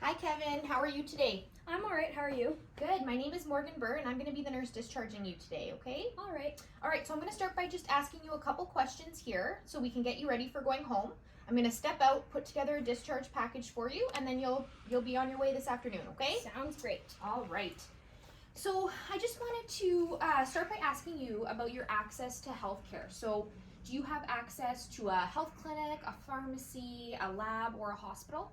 Hi Kevin, how are you today? I'm alright, how are you? Good, my name is Morgan Burr and I'm going to be the nurse discharging you today, okay? Alright. Alright, so I'm going to start by just asking you a couple questions here so we can get you ready for going home. I'm going to step out, put together a discharge package for you, and then you'll be on your way this afternoon, okay? Sounds great. Alright. So I just wanted to start by asking you about your access to healthcare. So do you have access to a health clinic, a pharmacy, a lab, or a hospital?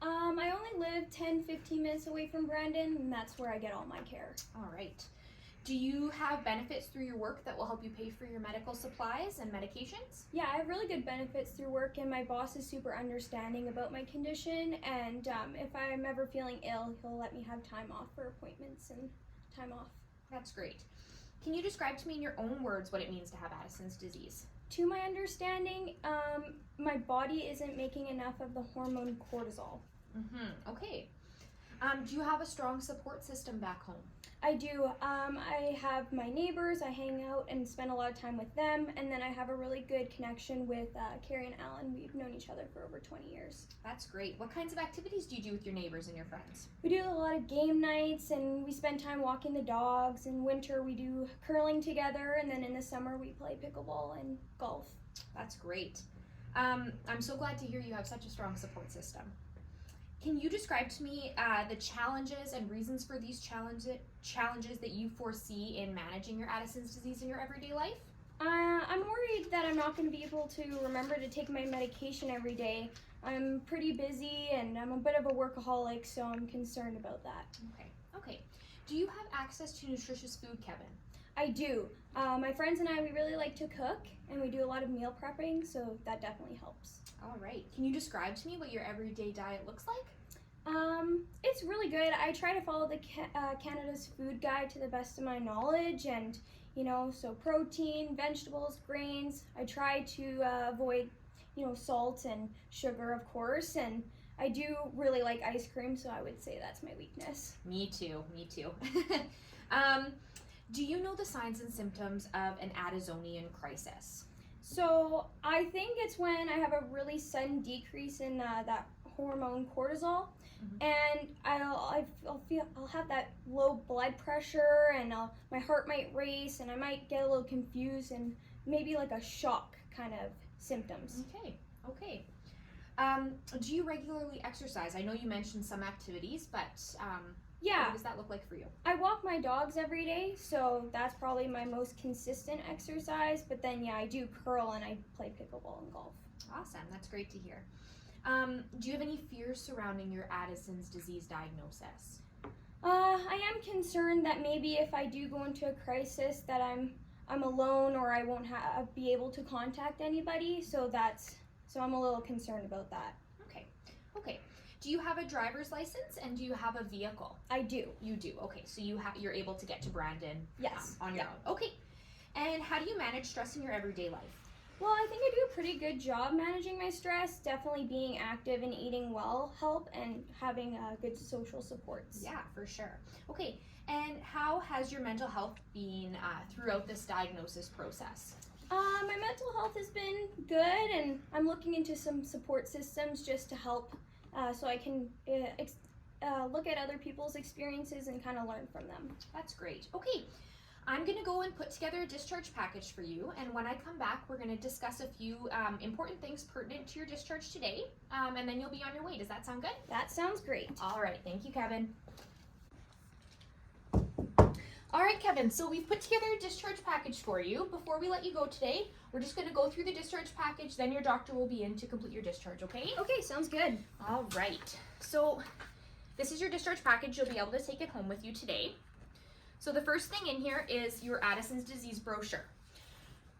I only live 10-15 minutes away from Brandon, and that's where I get all my care. All right. Do you have benefits through your work that will help you pay for your medical supplies and medications? Yeah, I have really good benefits through work, and my boss is super understanding about my condition, and if I'm ever feeling ill, he'll let me have time off for appointments and time off. That's great. Can you describe to me in your own words what it means to have Addison's disease? To my understanding, my body isn't making enough of the hormone cortisol. Okay. Do you have a strong support system back home? I do. I have my neighbors. I hang out and spend a lot of time with them, and then I have a really good connection with Carrie and Alan. We've known each other for over 20 years. That's great. What kinds of activities do you do with your neighbors and your friends? We do a lot of game nights, and we spend time walking the dogs. In winter, we do curling together, and then in the summer, we play pickleball and golf. That's great. I'm so glad to hear you have such a strong support system. Can you describe to me the challenges and reasons for these challenges that you foresee in managing your Addison's disease in your everyday life? I'm worried that I'm not going to be able to remember to take my medication every day. I'm pretty busy and I'm a bit of a workaholic, so I'm concerned about that. Okay. Do you have access to nutritious food, Kevin? I do. My friends and I, we really like to cook, and we do a lot of meal prepping, so that definitely helps. All right. Can you describe to me what your everyday diet looks like? It's really good. I try to follow the Canada's food guide to the best of my knowledge, and so protein, vegetables, grains. I try to avoid salt and sugar, of course, and I do really like ice cream, so I would say that's my weakness. Me too. Do you know the signs and symptoms of an Addisonian crisis? So I think it's when I have a really sudden decrease in that hormone cortisol, and I'll have that low blood pressure, and my heart might race, and I might get a little confused, and maybe like a shock kind of symptoms. Okay. Do you regularly exercise? I know you mentioned some activities, but yeah. What does that look like for you? I walk my dogs every day, so that's probably my most consistent exercise. But then, I do curl and I play pickleball and golf. Awesome, that's great to hear. Do you have any fears surrounding your Addison's disease diagnosis? I am concerned that maybe if I do go into a crisis that I'm alone, or I won't be able to contact anybody. So I'm a little concerned about that. Okay. Do you have a driver's license and do you have a vehicle? I do. You do. Okay, so you're able to get to Brandon. Yes. On your own. Okay. And how do you manage stress in your everyday life? Well, I think I do a pretty good job managing my stress. Definitely being active and eating well help, and having good social supports. Yeah, for sure. Okay, and how has your mental health been throughout this diagnosis process? My mental health has been good, and I'm looking into some support systems just to help, so I can look at other people's experiences and kind of learn from them. That's great. Okay. I'm going to go and put together a discharge package for you, and when I come back, we're going to discuss a few important things pertinent to your discharge today, and then you'll be on your way. Does that sound good? That sounds great. All right. Thank you, Kevin. All right, Kevin, so we've put together a discharge package for you. Before we let you go today, we're just going to go through the discharge package, then your doctor will be in to complete your discharge, okay? Okay, sounds good. All right. So this is your discharge package. You'll be able to take it home with you today. So the first thing in here is your Addison's disease brochure.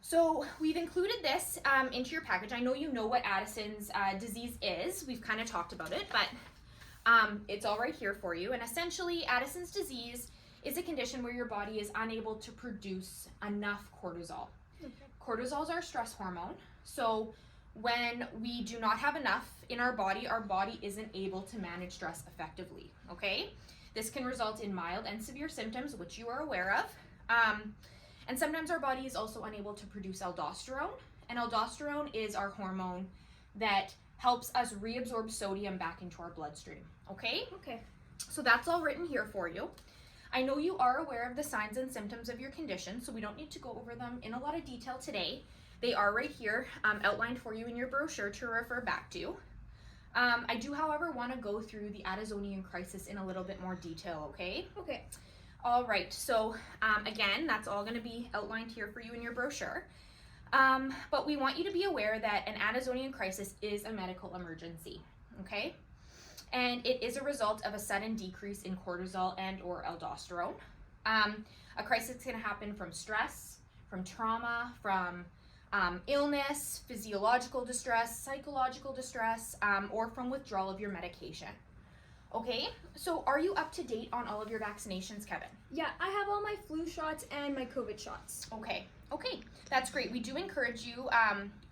So we've included this into your package. I know you know what Addison's disease is. We've kind of talked about it, but it's all right here for you. And essentially, Addison's disease is a condition where your body is unable to produce enough cortisol. Okay. Cortisol is our stress hormone. So when we do not have enough in our body isn't able to manage stress effectively, okay? This can result in mild and severe symptoms, which you are aware of. And sometimes our body is also unable to produce aldosterone. And aldosterone is our hormone that helps us reabsorb sodium back into our bloodstream, okay? Okay. So that's all written here for you. I know you are aware of the signs and symptoms of your condition, so we don't need to go over them in a lot of detail today. They are right here, outlined for you in your brochure to refer back to. I do, however, want to go through the Addisonian crisis in a little bit more detail, okay? Okay. All right, so again, that's all going to be outlined here for you in your brochure. But we want you to be aware that an Addisonian crisis is a medical emergency, okay? And it is a result of a sudden decrease in cortisol and or aldosterone. A crisis can happen from stress, from trauma, from illness, physiological distress, psychological distress, or from withdrawal of your medication. Okay, so are you up to date on all of your vaccinations, Kevin? Yeah, I have all my flu shots and my COVID shots. Okay, that's great. We do encourage you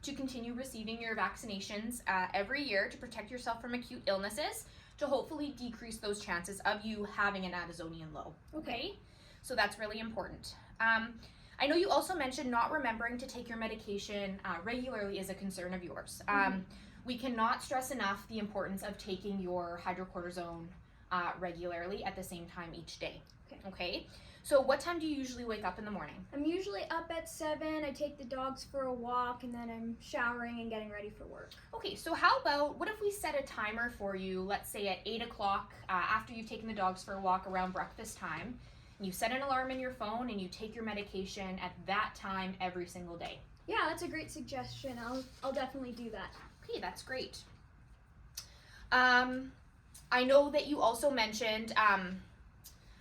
to continue receiving your vaccinations every year to protect yourself from acute illnesses, to hopefully decrease those chances of you having an Addisonian low. Okay, so that's really important. I know you also mentioned not remembering to take your medication regularly is a concern of yours. We cannot stress enough the importance of taking your hydrocortisone regularly at the same time each day. Okay? So what time do you usually wake up in the morning? I'm usually up at 7. I take the dogs for a walk, and then I'm showering and getting ready for work. Okay, so how about, what if we set a timer for you, let's say at 8 o'clock, after you've taken the dogs for a walk around breakfast time, and you set an alarm in your phone and you take your medication at that time every single day. Yeah, that's a great suggestion. I'll definitely do that. Okay, that's great. I know that you also mentioned,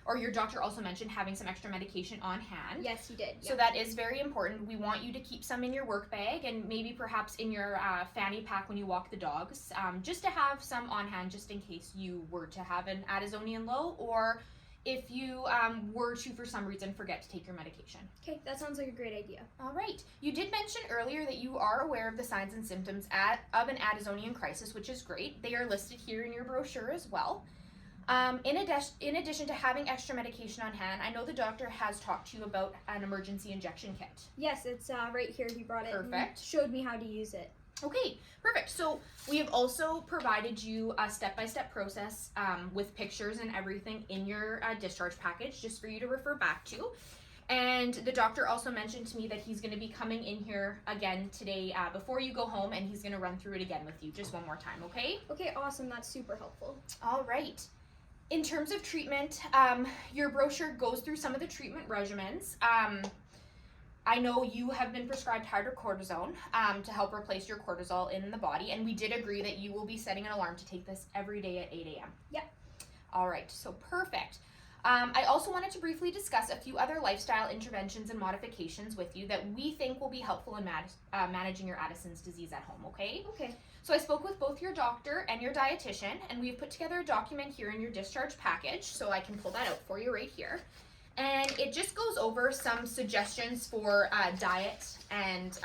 or your doctor also mentioned having some extra medication on hand. Yes, he did. So that is very important. We want you to keep some in your work bag and maybe perhaps in your fanny pack when you walk the dogs, just to have some on hand just in case you were to have an Addisonian low, or if you were to, for some reason, forget to take your medication. Okay, that sounds like a great idea. All right. You did mention earlier that you are aware of the signs and symptoms of an Addisonian crisis, which is great. They are listed here in your brochure as well. In addition to having extra medication on hand, I know the doctor has talked to you about an emergency injection kit. Yes, it's right here. He brought it. Perfect. And showed me how to use it. Okay, perfect. So we have also provided you a step-by-step process with pictures and everything in your discharge package just for you to refer back to. And the doctor also mentioned to me that he's going to be coming in here again today before you go home, and he's going to run through it again with you just one more time, okay? Okay, awesome. That's super helpful. All right. In terms of treatment, your brochure goes through some of the treatment regimens. I know you have been prescribed hydrocortisone to help replace your cortisol in the body, and we did agree that you will be setting an alarm to take this every day at 8 a.m. Yep. All right, so perfect. I also wanted to briefly discuss a few other lifestyle interventions and modifications with you that we think will be helpful in managing your Addison's disease at home, okay? Okay. So I spoke with both your doctor and your dietitian, and we've put together a document here in your discharge package, so I can pull that out for you right here. And it just goes over some suggestions for diet and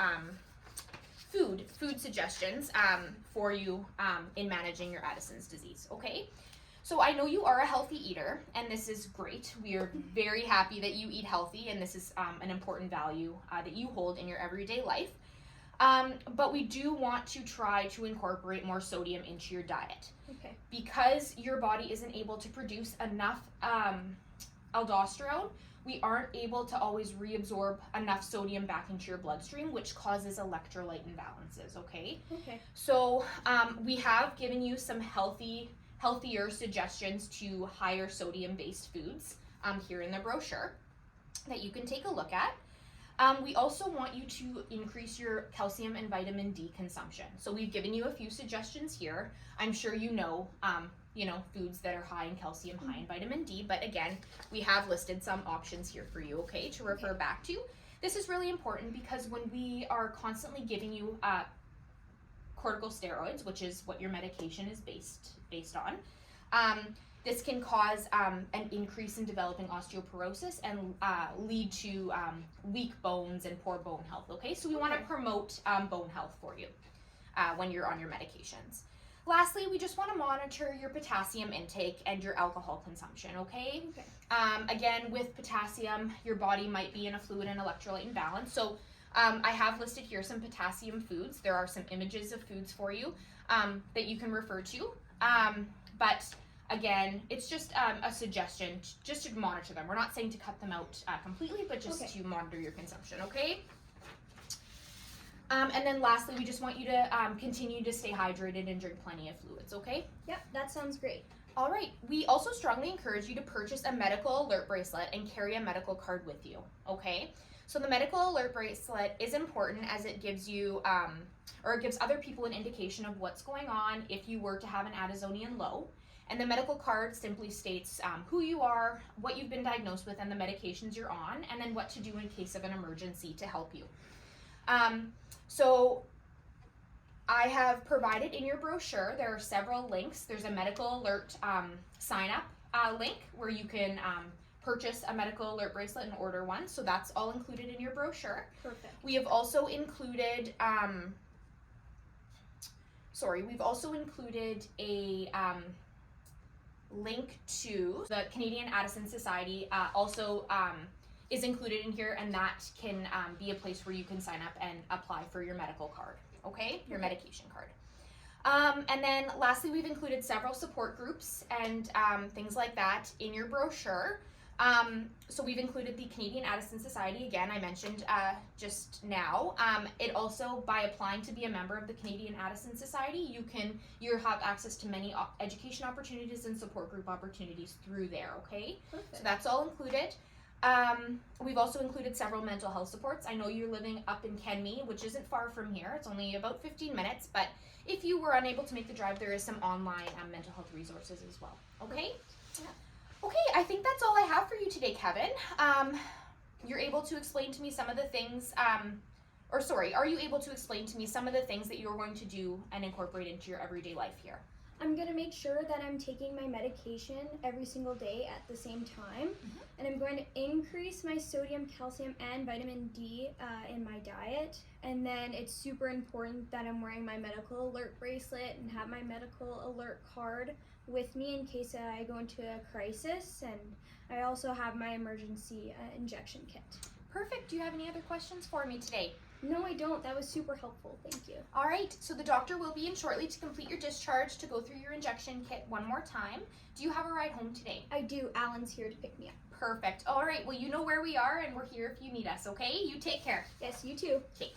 food suggestions for you in managing your Addison's disease, okay? So I know you are a healthy eater, and this is great. We are very happy that you eat healthy, and this is an important value that you hold in your everyday life. But we do want to try to incorporate more sodium into your diet. Okay. Because your body isn't able to produce enough aldosterone, we aren't able to always reabsorb enough sodium back into your bloodstream, which causes electrolyte imbalances, okay? Okay. So we have given you some healthier suggestions to higher sodium-based foods here in the brochure that you can take a look at. We also want you to increase your calcium and vitamin D consumption. So we've given you a few suggestions here. I'm sure you know foods that are high in calcium, high in vitamin D, but again, we have listed some options here for you, okay, to refer back to. This is really important because when we are constantly giving you corticosteroids, which is what your medication is based on, this can cause an increase in developing osteoporosis and lead to weak bones and poor bone health, okay? So we want to promote bone health for you when you're on your medications. Lastly, we just want to monitor your potassium intake and your alcohol consumption, okay? Okay. Again, with potassium, your body might be in a fluid and electrolyte imbalance, so I have listed here some potassium foods. There are some images of foods for you that you can refer to. But again, it's just a suggestion just to monitor them. We're not saying to cut them out completely, but just to monitor your consumption, okay? And then lastly, we just want you to continue to stay hydrated and drink plenty of fluids, okay? Yep, that sounds great. All right, we also strongly encourage you to purchase a medical alert bracelet and carry a medical card with you, okay? So the medical alert bracelet is important as it gives you, or it gives other people an indication of what's going on if you were to have an Addisonian low. And the medical card simply states who you are, what you've been diagnosed with, and the medications you're on, and then what to do in case of an emergency to help you. So I have provided in your brochure, there are several links. There's a medical alert sign up link where you can purchase a medical alert bracelet and order one. So that's all included in your brochure. Perfect. We have also included, we've also included a link to the Canadian Addison Society also is included in here, and that can be a place where you can sign up and apply for your medical card, okay? Your medication card. And then lastly, we've included several support groups and things like that in your brochure. So we've included the Canadian Addison Society, again, I mentioned just now. It also, by applying to be a member of the Canadian Addison Society, you have access to many education opportunities and support group opportunities through there, okay? Perfect. So that's all included. We've also included several mental health supports. I know you're living up in Kenmue, which isn't far from here. It's only about 15 minutes, but if you were unable to make the drive, there is some online mental health resources as well, okay? Yeah. Okay, I think that's all I have for you today, Kevin. You're able to explain to me some of the things, are you able to explain to me some of the things that you're going to do and incorporate into your everyday life here? I'm going to make sure that I'm taking my medication every single day at the same time. And I'm going to increase my sodium, calcium, and vitamin D in my diet. And then it's super important that I'm wearing my medical alert bracelet and have my medical alert card with me in case I go into a crisis. And I also have my emergency injection kit. Perfect. Do you have any other questions for me today? No, I don't. That was super helpful. Thank you. All right, so the doctor will be in shortly to complete your discharge to go through your injection kit one more time. Do you have a ride home today? I do. Alan's here to pick me up. Perfect. All right, well, you know where we are, and we're here if you need us, okay? You take care. Yes, you too. Okay.